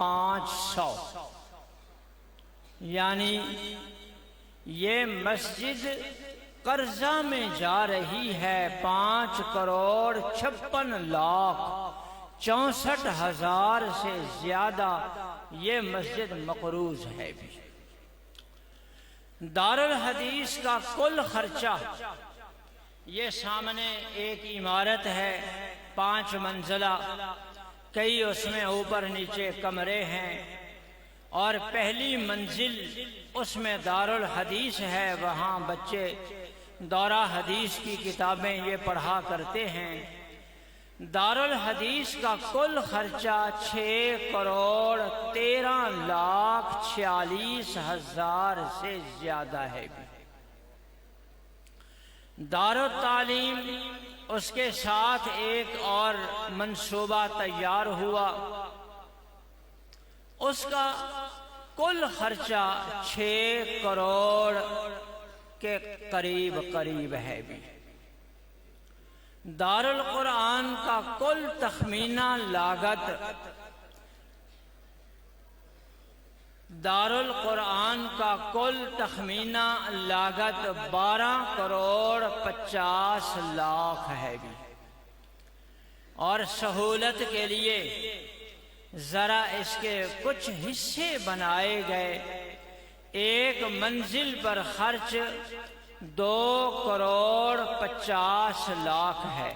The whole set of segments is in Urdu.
500 یعنی یہ مسجد قرضہ میں جا رہی ہے 5,56,64,000 سے زیادہ یہ مسجد مقروض ہے بھی۔ دارالحدیث کا کل خرچہ، یہ سامنے ایک عمارت ہے 5 منزلہ، کئی اس میں اوپر نیچے کمرے ہیں، اور پہلی منزل اس میں دارالحدیث ہے، وہاں بچے دورہ حدیث کی کتابیں یہ پڑھا کرتے ہیں۔ دارالحدیث کا کل خرچہ 6,13,46,000 سے زیادہ ہے۔ دارالتعلیم اس کے ساتھ ایک اور منصوبہ تیار ہوا، اس کا کل خرچہ 6 کروڑ کے قریب ہے بھی۔ دارالقرآن کا کل تخمینہ لاگت، دارالقرآن کا کل تخمینہ لاگت 12,50,00,000 ہے بھی۔ اور سہولت کے لیے ذرا اس کے کچھ حصے بنائے گئے۔ ایک منزل پر خرچ 2,50,00,000 ہے،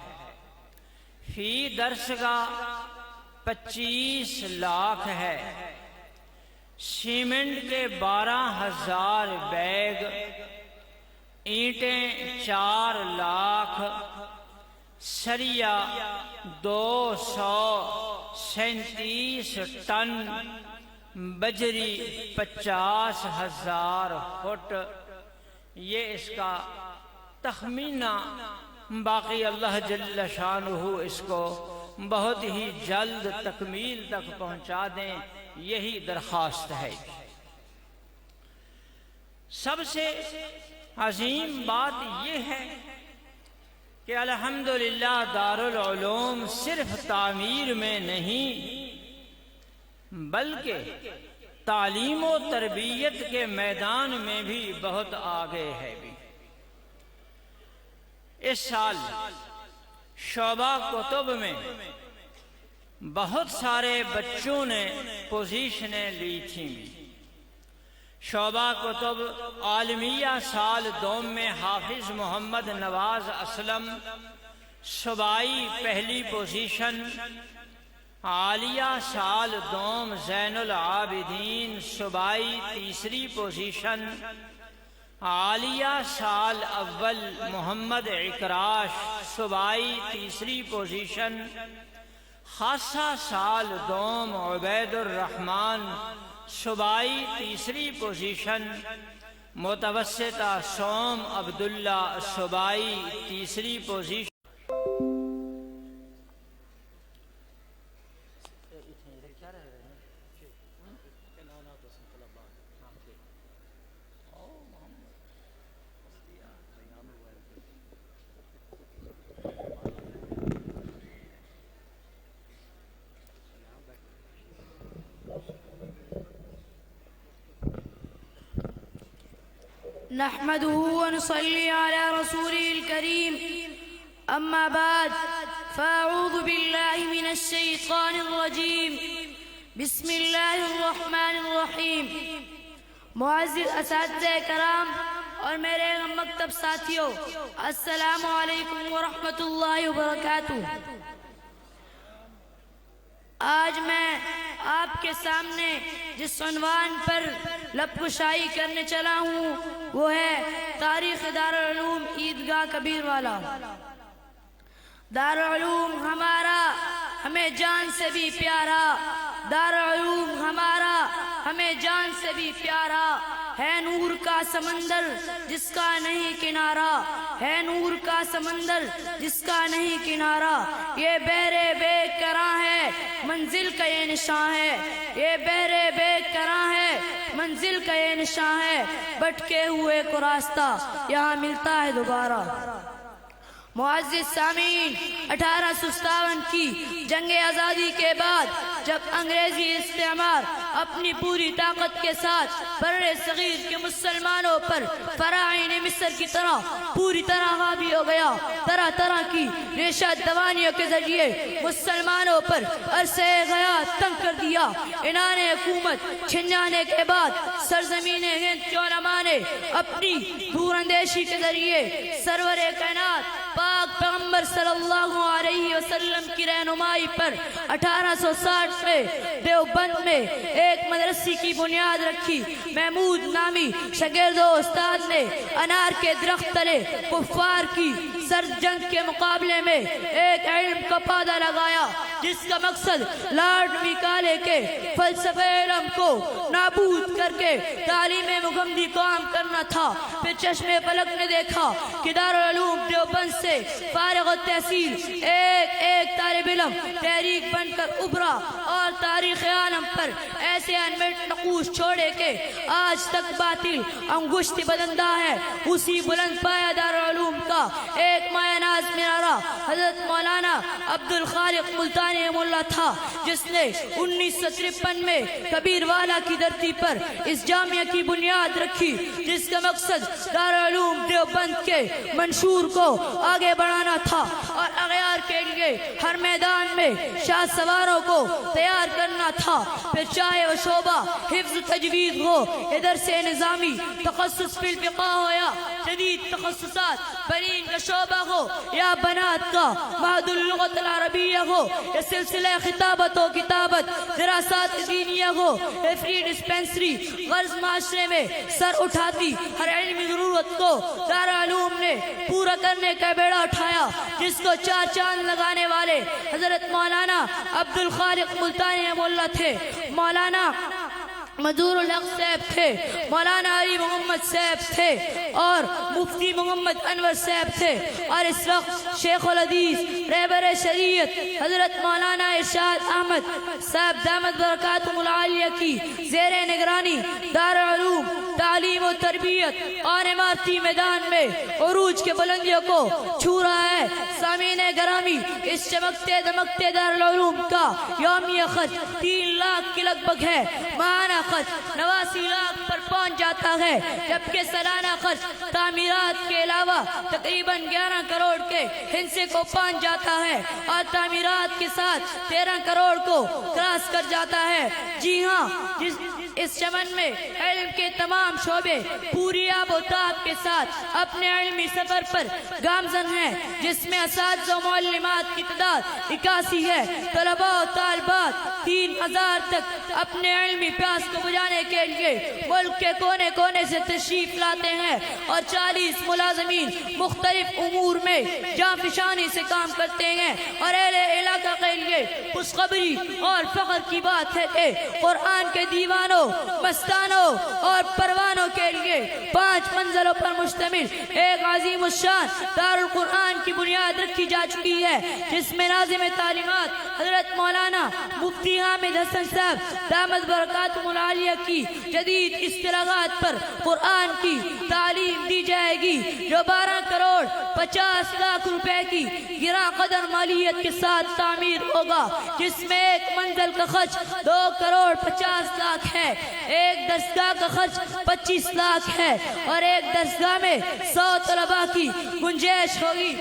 فی درسگاہ 25 لاکھ ہے، سیمنٹ کے 12,000 بیگ، اینٹیں 4 لاکھ، سریا 237 ٹن، بجری 50,000 فٹ، یہ اس کا تخمینہ۔ باقی اللہ جل شانہ اس کو بہت ہی جلد تکمیل تک پہنچا دیں، یہی درخواست ہے۔ سب سے عظیم بات یہ ہے کہ الحمدللہ دارالعلوم صرف تعمیر میں نہیں بلکہ تعلیم و تربیت کے میدان میں بھی بہت آگے ہے بھی۔ اس سال شعبہ کتب میں بہت سارے بچوں نے پوزیشنیں لی تھیں۔ شعبہ کتب عالمیہ سال دوم میں حافظ محمد نواز اسلم صوبائی پہلی پوزیشن، عالیہ سال دوم زین العابدین صوبائی تیسری پوزیشن، عالیہ سال اول محمد اکراش صوبائی تیسری پوزیشن، خاصہ سال دوم عبید الرحمن صوبائی تیسری پوزیشن، متوسطہ سوم عبداللہ صوبائی تیسری پوزیشن۔ نحمده ونصلي على رسوله الكريم، أما بعد، فأعوذ بالله من الشيطان الرجيم، بسم الله الرحمن الرحیم۔ معزز اساتذہ کرام اور میرے مکتب ساتھیوں، السلام علیکم ورحمۃ اللہ وبرکاتہ۔ آج میں آپ کے سامنے جس عنوان پر لب کشائی کرنے چلا ہوں وہ ہے تاریخ دارالعلوم عیدگاہ کبیر والا۔ دارالعلوم ہمارا ہمیں جان سے بھی پیارا، دارالعلوم ہمارا ہمیں جان سے بھی پیارا، ہے نور کا سمندر جس کا نہیں کنارہ، ہے نور کا سمندر جس کا نہیں کنارہ، یہ بحر بے کراں ہے منزل کا یہ نشاں ہے، یہ بحر بے کراں ہے منزل کا یہ نشاں ہے، بھٹکے ہوئے کو راستہ یہاں ملتا ہے دوبارہ۔ معزز سامعین، 1857 کی جنگ آزادی کے بعد جب انگریزی استعمار اپنی پوری طاقت کے ساتھ بر صغیر کے مسلمانوں پر فراعین مصر کی طرح پوری طرح حاوی ہو گیا، طرح طرح کی ریشہ دوانیوں کے ذریعے مسلمانوں پر عرصہ حیات تنگ کر دیا، انہوں نے حکومت چھن جانے کے بعد سرزمین ہند کے علماء نے اپنی دور اندیشی کے ذریعے سرور کائنات پاک پیغمبر صلی اللہ علیہ وسلم کی رہنمائی پر 1860 میں دیوبند میں ایک مدرسے کی بنیاد رکھی۔ محمود نامی شاگرد و استاد نے انار کے درخت تلے کفار کی سرد جنگ کے مقابلے میں ایک علم کا پودا لگایا، جس کا مقصد لارڈ میکالے کے فلسفہ علم کو نابود کر کے تعلیم محمدی کو عام کرنا تھا۔ پھر چشم فلک نے دیکھا کہ دارالعلوم دیوبند سے فارغ التحصیل ایک طالب علم تحریک بن کر ابھرا اور تاریخ عالم پر ایسے انمٹ نقوش چھوڑے کہ آج تک باطل انگشت بدندہ ہے۔ اسی بلند پایا دارالعلوم کا ایک مایہ ناز منارہ حضرت مولانا عبدالخالق ملتانی رحمہ اللہ تھا، جس نے 1953 میں کبیر والا کی دھرتی پر اس جامعہ کی بنیاد رکھی، جس کا مقصد دارالعلوم دیوبند کے منشور کو آگے بڑھانا تھا اور اغیار کے لیے ہر میدان میں شاہ سواروں کو تیار کرنا تھا۔ پھر چاہے وہ شعبہ حفظ تجوید ہو، ادھر سے نظامی تخصص فی الفقہ ہو، یا جدید تخصصات برین کا شعبہ ہو، یا بنات کا معہد اللغت العربیہ ہو، یا سلسلہ خطابت و کتابت دراسات دینیہ ہو، یا فری ڈسپینسری، غرض معاشرے میں سر اٹھاتی ہر علمی ضرورت کو دارالعلوم نے پورا کرنے کا بیڑا اٹھایا، جس کو چار چاند لگانے والے حضرت مولانا عبدالخالق ملتانی رحمہ اللہ تھے، مولانا مدور الحق صاحب تھے، مولانا علی محمد صاحب تھے اور مفتی محمد انور صاحب تھے، اور اس وقت شیخ الحدیث رہبر شریعت حضرت مولانا ارشاد احمد صاحب دامت برکاتہم العالیہ کی زیر نگرانی دارالعلوم تعلیم و تربیت اور عمارتی میدان میں عروج کے بلندیوں کو چھو رہا ہے۔ سامعین گرامی، اس چمکتے دمکتے دارالعلوم کا یومیہ خرچ 3 لاکھ کے لگ بھگ ہے، ماہانہ خرچ 89 لاکھ پر پہنچ جاتا ہے، جبکہ سالانہ خرچ تعمیرات کے علاوہ تقریباً 11 کروڑ کے ہندسے کو پہنچ جاتا ہے، اور تعمیرات کے ساتھ 13 کروڑ کو کراس کر جاتا ہے۔ جی ہاں، اس چمن میں علم کے تمام شعبے پوری آب و تاب کے ساتھ اپنے علمی سفر پر گامزن ہیں، جس میں اساتذہ و معلمات کی تعداد 81 ہے۔ طلباء و طالبات 3000 تک اپنے علمی پیاس کو بجھانے کے لیے ملک کے کونے کونے سے تشریف لاتے ہیں، اور 40 ملازمین مختلف امور میں جانفشانی سے کام کرتے ہیں، اور اہل علاقہ کے لیے خوشخبری اور فخر کی بات ہے کہ قرآن کے دیوانوں، مستانوں اور پروانوں کے لیے 5 منزلوں پر مشتمل ایک عظیم الشان دارالقرآن کی بنیاد رکھی جا چکی ہے، جس میں ناظم تعلیمات حضرت مولانا مفتی حامد حسن صاحب دامت برکاتہم العالیہ کی جدید اصطلاحات پر قرآن کی تعلیم دی جائے گی، جو 12 کروڑ 50 لاکھ روپے کی گراں قدر مالیت کے ساتھ تعمیر ہوگا، جس میں ایک منزل کا خرچ 2 کروڑ 50 لاکھ ہے، ایک درسگاہ کا خرچ 25 لاکھ ہے، اور ایک درسگاہ میں 100 طلباء کی گنجائش ہوگی۔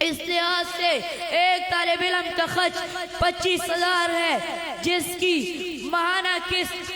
اس لحاظ سے ایک طالب علم کا خرچ 25,000 ہے، جس کی ماہانہ قسط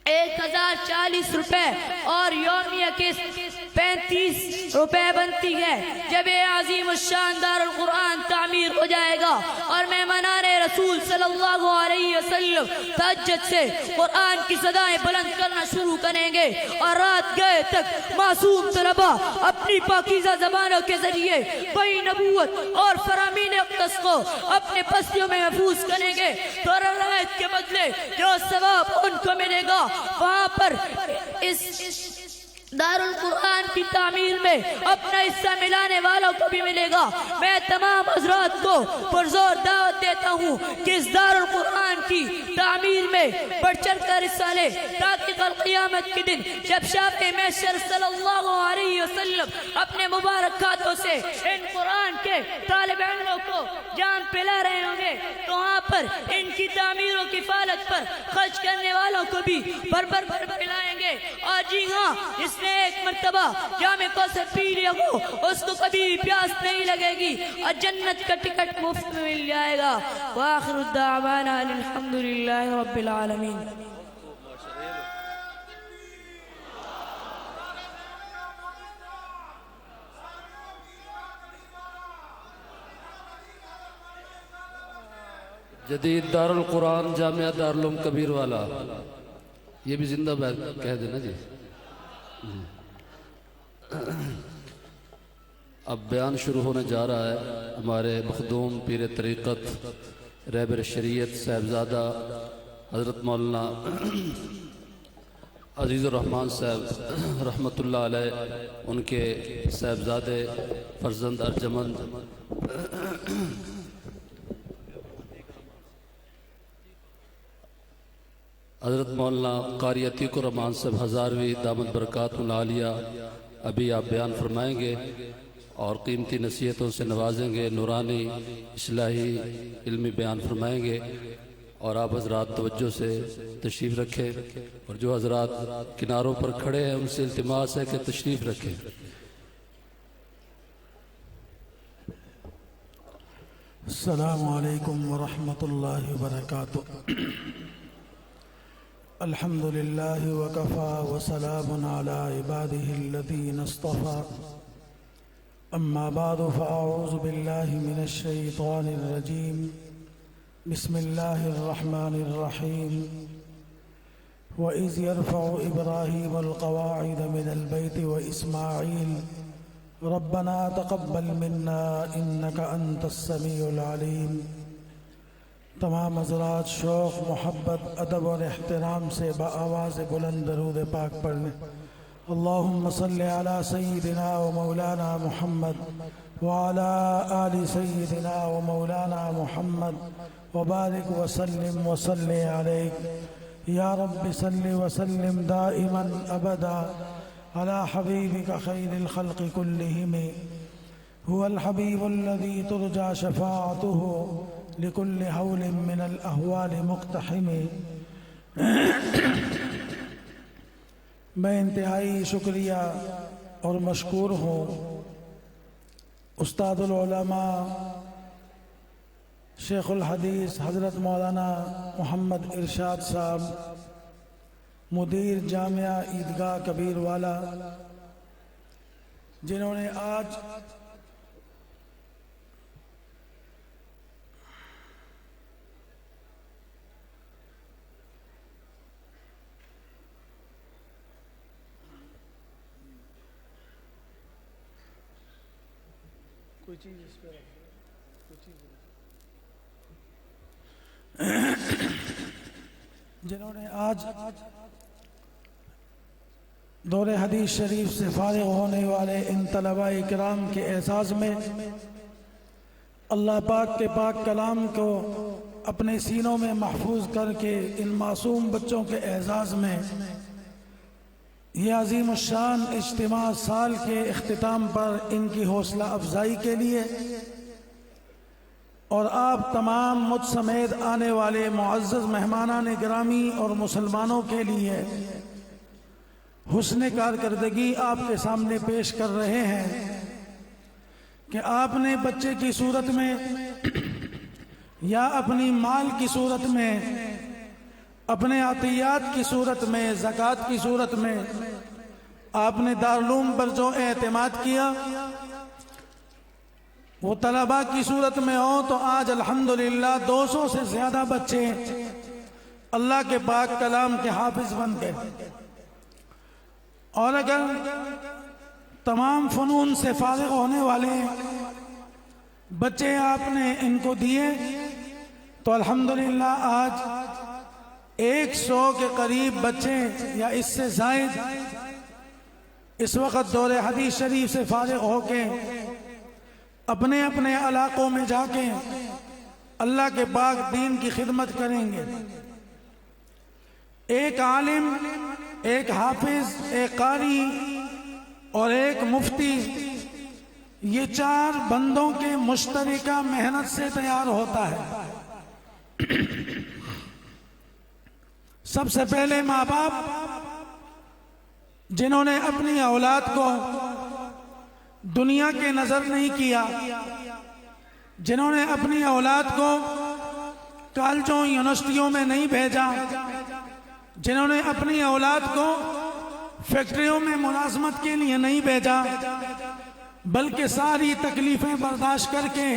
1040 روپے اور یومیہ قسط 35 روپے بنتی ہے۔ جب یہ عظیم الشان دارالقرآن تعمیر ہو جائے گا اور مہمانان رسول صلی اللہ علیہ وسلم تہجد سے قرآن کی صدائیں بلند کرنا شروع کریں گے، اور رات گئے تک معصوم طلباء اپنی پاکیزہ زبانوں کے ذریعے کوئی نبوت اور فرامین اقدس کو اپنے پستیوں میں محفوظ کریں گے، تو روایت کے بدلے جو ثواب ان کو ملے گا، وہاں پر اس دارالقرآن کی تعمیر میں اپنا حصہ ملانے والوں کو بھی ملے گا۔ میں تمام حضرات کو پرزور دعوت دیتا ہوں کہ اس دارالقرآن کی تعمیر میں بڑھ چڑھ کر حصہ لے، تاکہ کل قیامت کے دن جب شافع محشر صلی اللہ علیہ وسلم اپنے مبارک ہاتھوں سے ان قرآن کے طالب علموں کو جام پلا رہے ہوں گے تو وہاں پر ان کی تعمیر و کفالت پر خرچ کرنے والوں کو بھی بھر پلائیں گے۔ اور جی ہاں، اس نے ایک مرتبہ جام کوثر پی لیا ہو اس کو کبھی بھی پیاس نہیں لگے گی اور جنت کا ٹکٹ مفت میں مل جائے گا۔ وآخر الدعوانا الحمدللہ رب العالمین۔ جدید دارالقرآن جامعہ دارالعلوم کبیر والا، یہ بھی زندہ باد کہہ دینا جی۔ اب بیان شروع ہونے جا رہا ہے ہمارے مخدوم پیر طریقت رہبر شریعت صاحبزادہ حضرت مولانا عزیز الرحمن صاحب رحمۃ اللہ علیہ، ان کے صاحبزادے فرزند ارجمند حضرت مولانا قاری عتیق الرحمان صاحب ہزاروی دامت برکات العالیہ ابھی آپ بیان فرمائیں گے اور قیمتی نصیحتوں سے نوازیں گے، نورانی اصلاحی علمی بیان فرمائیں گے، اور آپ حضرات توجہ سے تشریف رکھیں، اور جو حضرات کناروں پر کھڑے ہیں ان سے التماس ہے کہ تشریف رکھیں۔ السلام علیکم ورحمۃ اللہ وبرکاتہ۔ الحمد للہ وکفا وسلام علی عبادہ الذین اصطفى، اما بعد فاعوذ باللہ من الشیطان الرجیم، بسم اللہ الرحمن الرحیم۔ وَإِذْ يَرْفَعُ إِبْرَاهِيمُ الْقَوَاعِدَ مِنَ الْبَيْتِ وَإِسْمَاعِيلُ رَبَّنَا تَقَبَّلْ مِنَّا إِنَّكَ أَنْتَ السَّمِيعُ الْعَلِيمُ۔ تمام حضرات شوق، محبت، ادب اور احترام سے بآواز بلند درود پاک پڑھنے۔ اللہم صلی علی سیدنا و مولانا محمد وعلی آل سیدنا و مولانا محمد وبارک وسلم وصلی علیک یا رب صلی وسلم دائما ابدا علی حبیبک خیر الخلق کلہم، هو الحبیب الذی ترجى شفاعته لكل حول من الأهوال مقتحم۔ میں انتہائی شکریہ اور مشکور ہوں استاد العلماء شیخ الحدیث حضرت مولانا محمد ارشاد صاحب، مدیر جامعہ عیدگاہ کبیر والا، جنہوں نے آج دور حدیث شریف سے فارغ ہونے والے ان طلباء کرام کے اعزاز میں اللہ پاک کے پاک کلام کو اپنے سینوں میں محفوظ کر کے ان معصوم بچوں کے اعزاز میں یہ عظیم الشان اجتماع سال کے اختتام پر ان کی حوصلہ افزائی کے لیے اور آپ تمام مجھ سمیت آنے والے معزز مہمانان گرامی اور مسلمانوں کے لیے حسن کارکردگی آپ کے سامنے پیش کر رہے ہیں کہ آپ نے بچے کی صورت میں یا اپنی مال کی صورت میں، اپنے عطیات کی صورت میں، زکوٰۃ کی صورت میں آپ نے دارالعلوم پر جو اعتماد کیا وہ طلباء کی صورت میں ہو تو آج الحمدللہ 200 سے زیادہ بچے اللہ کے پاک کلام کے حافظ بن گئے۔ اور اگر تمام فنون سے فارغ ہونے والے بچے آپ نے ان کو دیے تو الحمدللہ آج 100 کے قریب بچے یا اس سے زائد اس وقت دور حدیث شریف سے فارغ ہو کے اپنے اپنے علاقوں میں جا کے اللہ کے پاک دین کی خدمت کریں گے۔ ایک عالم، ایک حافظ، ایک قاری اور ایک مفتی، یہ 4 بندوں کے مشترکہ محنت سے تیار ہوتا ہے۔ سب سے پہلے ماں باپ، جنہوں نے اپنی اولاد کو دنیا کے نظر نہیں کیا، جنہوں نے اپنی اولاد کو کالجوں یونیورسٹیوں میں نہیں بھیجا، جنہوں نے اپنی اولاد کو فیکٹریوں میں ملازمت کے لیے نہیں بھیجا، بلکہ ساری تکلیفیں برداشت کر کے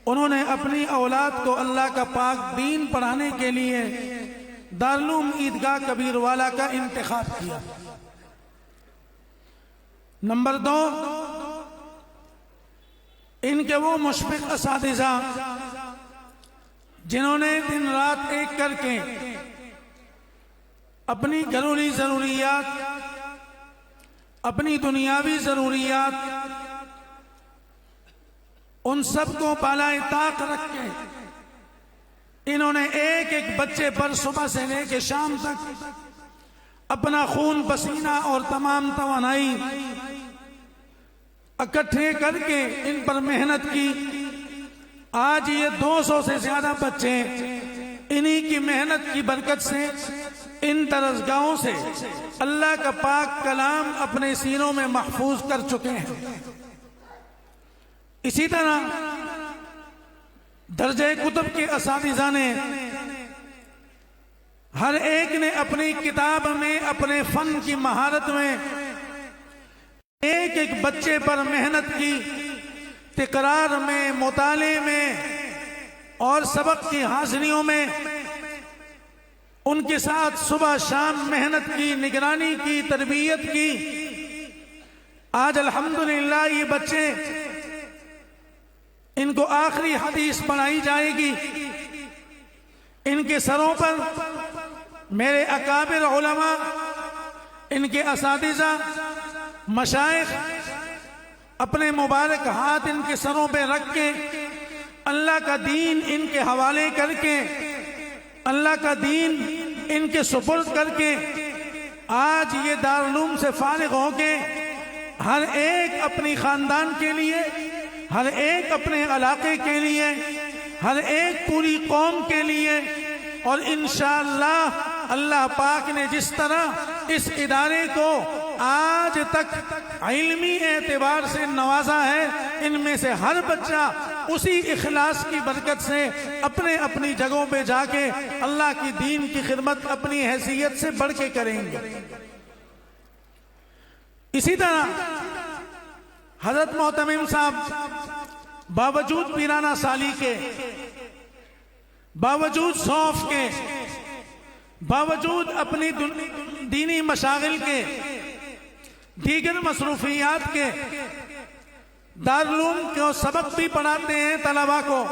انہوں نے اپنی اولاد کو اللہ کا پاک دین پڑھانے کے لیے دارالعلوم عیدگاہ کبیروالا کا انتخاب کیا۔ نمبر 2، ان کے وہ مشفق اساتذہ جنہوں نے دن رات ایک کر کے اپنی گھریلو ضروریات، اپنی دنیاوی ضروریات، ان سب کو بالائے طاق رکھ کے انہوں نے ایک ایک بچے پر صبح سے لے کے شام تک اپنا خون پسینہ اور تمام توانائی اکٹھے کر کے ان پر محنت کی۔ آج یہ 200 سے زیادہ بچے انہی کی محنت کی برکت سے ان درسگاہوں سے اللہ کا پاک کلام اپنے سینوں میں محفوظ کر چکے ہیں۔ اسی طرح درجہ کتب کے اساتذہ نے ہر ایک نے اپنی کتاب میں، اپنے فن کی مہارت میں ایک ایک بچے پر محنت کی، تکرار میں، مطالعے میں اور سبق کی حاضریوں میں ان کے ساتھ صبح شام محنت کی، نگرانی کی، تربیت کی۔ آج الحمدللہ یہ بچے، ان کو آخری حدیث پڑھائی جائے گی، ان کے سروں پر میرے اکابر علماء، ان کے اساتذہ، مشائخ اپنے مبارک ہاتھ ان کے سروں پہ رکھ کے اللہ کا دین ان کے حوالے کر کے، اللہ کا دین ان کے سپرد کر کے آج یہ دارالعلوم سے فارغ ہو کے ہر ایک اپنی خاندان کے لیے، ہر ایک اپنے علاقے کے لیے، ہر ایک پوری قوم کے لیے، اور انشاءاللہ اللہ پاک نے جس طرح اس ادارے کو آج تک علمی اعتبار سے نوازا ہے، ان میں سے ہر بچہ اسی اخلاص کی برکت سے اپنے اپنی جگہوں پہ جا کے اللہ کی دین کی خدمت اپنی حیثیت سے بڑھ کے کریں گے۔ اسی طرح حضرت محتمم صاحب باوجود پیرانہ سالی کے، باوجود صوف کے، باوجود اپنی دینی مشاغل کے، دیگر مصروفیات کے، دارالعلوم کو سبق بھی پڑھاتے ہیں طلباء کو،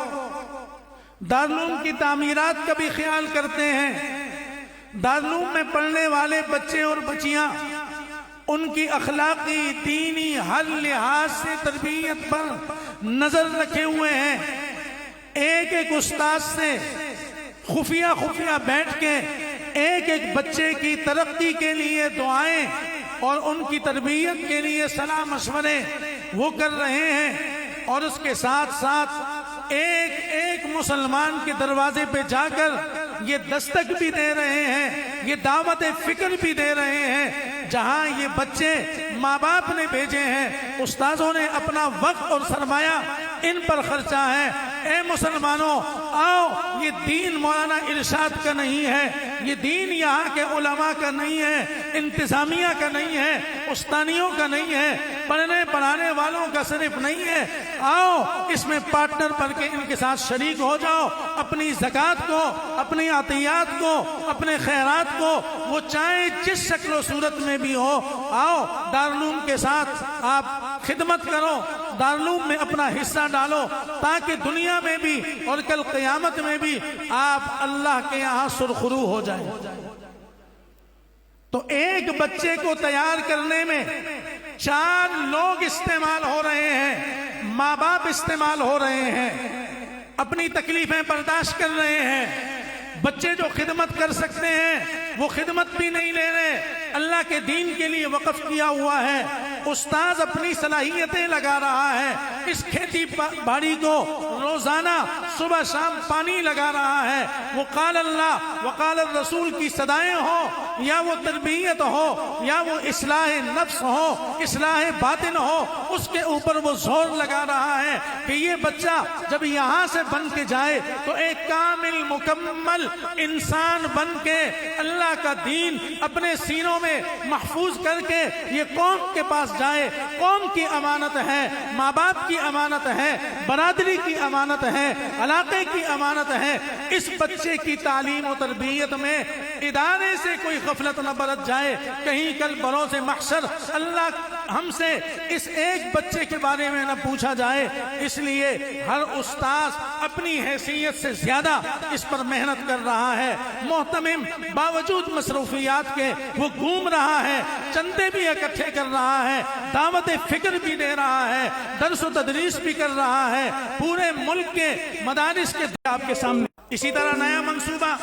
دارالعلوم کی تعمیرات کا بھی خیال کرتے ہیں۔ دارالعلوم میں پڑھنے والے بچے اور بچیاں ان کی اخلاقی، دینی ہر لحاظ سے تربیت پر نظر رکھے ہوئے ہیں۔ ایک ایک استاذ سے خفیہ خفیہ بیٹھ کے ایک ایک بچے کی ترقی کے لیے دعائیں اور ان کی تربیت کے لیے صلاح مشورے وہ کر رہے ہیں، اور اس کے ساتھ ساتھ ایک ایک مسلمان کے دروازے پہ جا کر یہ دستک بھی دے رہے ہیں، یہ دعوت فکر بھی دے رہے ہیں۔ جہاں یہ بچے ماں باپ نے بھیجے ہیں، استاذوں نے اپنا وقت اور سرمایہ ان پر خرچہ ہے۔ اے مسلمانوں، آؤ، یہ دین مولانا ارشاد کا نہیں ہے، یہ دین یہاں کے علماء کا نہیں ہے، انتظامیہ کا نہیں ہے، استانیوں کا نہیں ہے، پڑھنے پڑھانے والوں کا صرف نہیں ہے۔ آؤ اس میں پارٹنر بن کے ان کے ساتھ شریک ہو جاؤ، اپنی زکوٰۃ کو، اپنی عطیات کو، اپنے خیرات کو، وہ چاہے جس شکل و صورت میں بھی ہو، آؤ دارالعلوم کے ساتھ آپ خدمت کرو، دارالعلوم میں اپنا حصہ ڈالو، تاکہ دنیا میں بھی اور کل قیامت میں بھی آپ اللہ کے یہاں سرخرو ہو جائیں۔ تو ایک بچے کو تیار کرنے میں 4 لوگ استعمال ہو رہے ہیں، ماں باپ استعمال ہو رہے ہیں۔ اپنی تکلیفیں برداشت کر رہے ہیں، بچے جو خدمت کر سکتے ہیں وہ خدمت بھی نہیں لے رہے، اللہ کے دین کے لیے وقف کیا ہوا ہے، استاذ اپنی صلاحیتیں لگا رہا ہے، اس کھیتی باڑی کو روزانہ صبح شام پانی لگا رہا ہے، وہ قال اللہ وقال الرسول کی صدائیں ہوں یا وہ تربیت ہو یا وہ اصلاح نفس ہو، اصلاح باطن ہو، اس کے اوپر وہ زور لگا رہا ہے کہ یہ بچہ جب یہاں سے بن کے جائے تو ایک کامل مکمل انسان بن کے اللہ کا دین اپنے سینوں میں محفوظ کر کے یہ قوم کے پاس جائے۔ قوم کی امانت ہے، ماں باپ کی امانت ہے، برادری کی امانت ہے، علاقے کی امانت ہے۔ اس بچے کی تعلیم و تربیت میں ادارے سے کوئی غفلت نہ برت جائے، کہیں کل بروز محشر اللہ ہم سے اس ایک بچے کے بارے میں نہ پوچھا جائے۔ اس لیے ہر استاذ اپنی حیثیت سے زیادہ اس پر محنت کر رہا ہے، محتمم باوجود مصروفیات کے وہ گھوم رہا ہے، چندے بھی اکٹھے کر رہا ہے، دعوت فکر بھی دے رہا ہے، درس و تدریس بھی کر رہا ہے، پورے ملک کے مدارس کے آپ کے سامنے۔ اسی طرح نیا منصوبہ